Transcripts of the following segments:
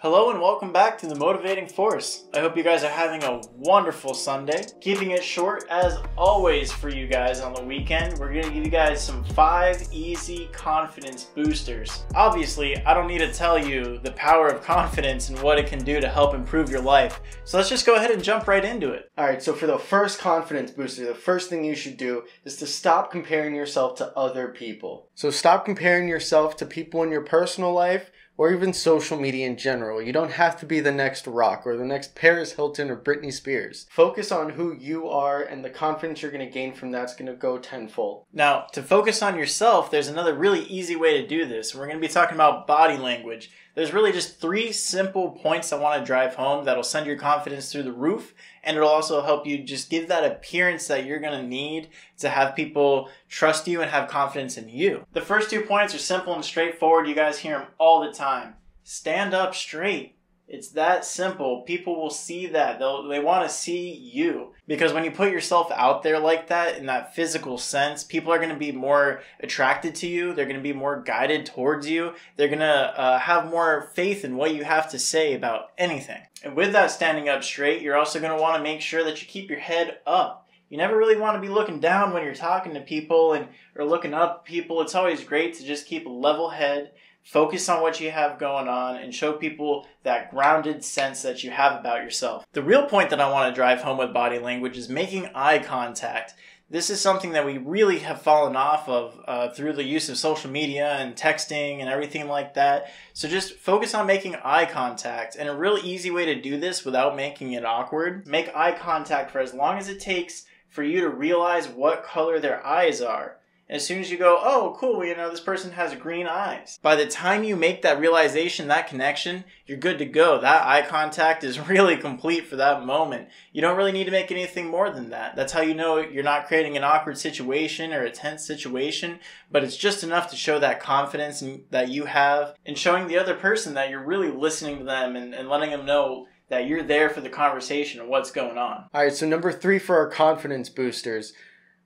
Hello and welcome back to The Motivating Force. I hope you guys are having a wonderful Sunday. Keeping it short as always for you guys on the weekend, we're going to give you guys some 5 easy confidence boosters. Obviously, I don't need to tell you the power of confidence and what it can do to help improve your life. So let's just go ahead and jump right into it. Alright, so for the first confidence booster, the first thing you should do is to stop comparing yourself to other people. So stop comparing yourself to people in your personal life or even social media in general. You don't have to be the next Rock or the next Paris Hilton or Britney Spears. Focus on who you are, and the confidence you're going to gain from that's going to go tenfold. Now, to focus on yourself, there's another really easy way to do this. We're going to be talking about body language. There's really just 3 simple points I want to drive home that'll send your confidence through the roof, and it'll also help you just give that appearance that you're going to need to have people trust you and have confidence in you. The first 2 points are simple and straightforward. You guys hear them all the time. Stand up straight. It's that simple. People will see that. They want to see you. Because when you put yourself out there like that, in that physical sense, people are going to be more attracted to you. They're going to be more guided towards you. They're going to have more faith in what you have to say about anything. And with that standing up straight, you're also going to want to make sure that you keep your head up. You never really want to be looking down when you're talking to people or looking up at people. It's always great to just keep a level head. Focus on what you have going on and show people that grounded sense that you have about yourself. The real point that I want to drive home with body language is making eye contact. This is something that we really have fallen off of through the use of social media and texting and everything like that. So just focus on making eye contact. And a real easy way to do this without making it awkward, make eye contact for as long as it takes for you to realize what color their eyes are. And as soon as you go, oh, cool, this person has green eyes. By the time you make that realization, that connection, you're good to go. That eye contact is really complete for that moment. You don't really need to make anything more than that. That's how you know you're not creating an awkward situation or a tense situation, but it's just enough to show that confidence that you have and showing the other person that you're really listening to them and letting them know that you're there for the conversation and what's going on. Alright, so number 3 for our confidence boosters.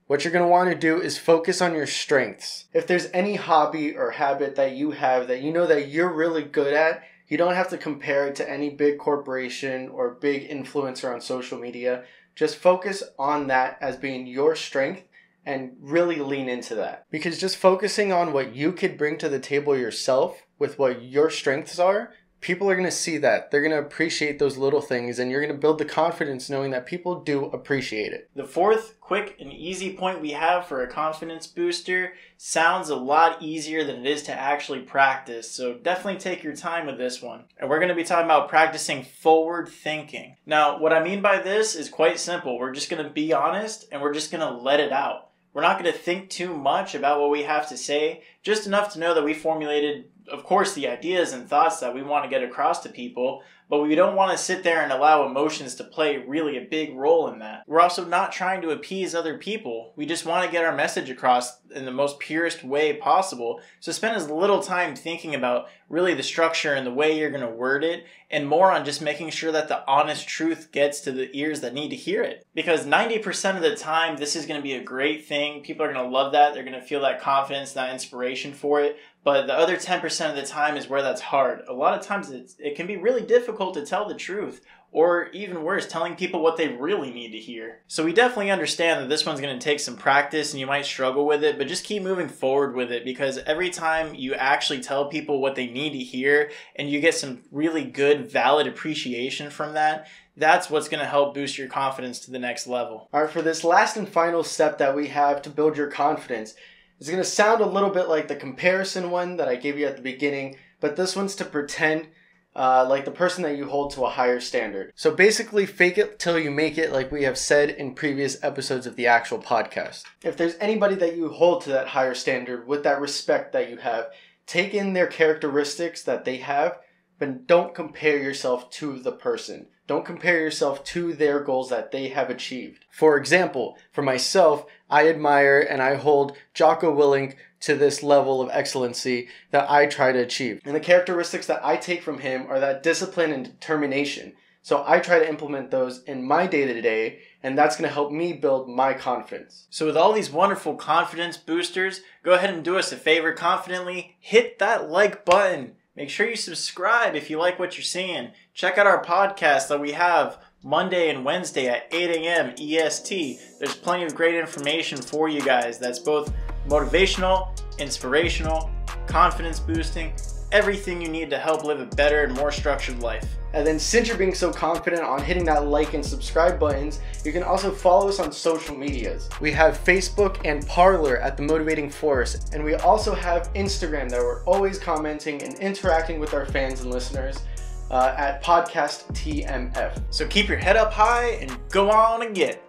What you're going to want to do is focus on your strengths. If there's any hobby or habit that you have that you know that you're really good at, you don't have to compare it to any big corporation or big influencer on social media. Just focus on that as being your strength and really lean into that. Because just focusing on what you could bring to the table yourself with what your strengths are, people are going to see that. They're going to appreciate those little things, and you're going to build the confidence knowing that people do appreciate it. The 4th quick and easy point we have for a confidence booster sounds a lot easier than it is to actually practice, so definitely take your time with this one. And we're going to be talking about practicing forward thinking. Now, what I mean by this is quite simple. We're just going to be honest, and we're just going to let it out. We're not going to think too much about what we have to say, just enough to know that we formulated, of course, the ideas and thoughts that we want to get across to people, but we don't want to sit there and allow emotions to play really a big role in that. We're also not trying to appease other people. We just want to get our message across in the most purest way possible. So spend as little time thinking about really the structure and the way you're going to word it, and more on just making sure that the honest truth gets to the ears that need to hear it. Because 90% of the time, this is going to be a great thing. People are going to love that. They're going to feel that confidence, that inspiration for it. But the other 10% of the time is where that's hard. A lot of times it can be really difficult to tell the truth, or even worse, telling people what they really need to hear. So we definitely understand that this one's going to take some practice and you might struggle with it, but just keep moving forward with it, because every time you actually tell people what they need to hear and you get some really good, valid appreciation from that, that's what's going to help boost your confidence to the next level. Alright, for this last and final step that we have to build your confidence, it's going to sound a little bit like the comparison one that I gave you at the beginning, but this one's to pretend like the person that you hold to a higher standard. So basically, fake it till you make it, like we have said in previous episodes of the actual podcast. If there's anybody that you hold to that higher standard with that respect that you have, take in their characteristics that they have, but don't compare yourself to the person. Don't compare yourself to their goals that they have achieved. For example, for myself, I admire and I hold Jocko Willink to this level of excellency that I try to achieve. And the characteristics that I take from him are that discipline and determination. So I try to implement those in my day-to-day, and that's going to help me build my confidence. So with all these wonderful confidence boosters, go ahead and do us a favor confidently. Hit that like button. Make sure you subscribe if you like what you're seeing. Check out our podcast that we have Monday and Wednesday at 8 a.m. EST. There's plenty of great information for you guys. That's both motivational, inspirational, confidence boosting, everything you need to help live a better and more structured life. And then since you're being so confident on hitting that like and subscribe buttons, you can also follow us on social medias. We have Facebook and Parler at The Motivating Force, and we also have Instagram that we're always commenting and interacting with our fans and listeners at Podcast TMF. So keep your head up high and go on and get it.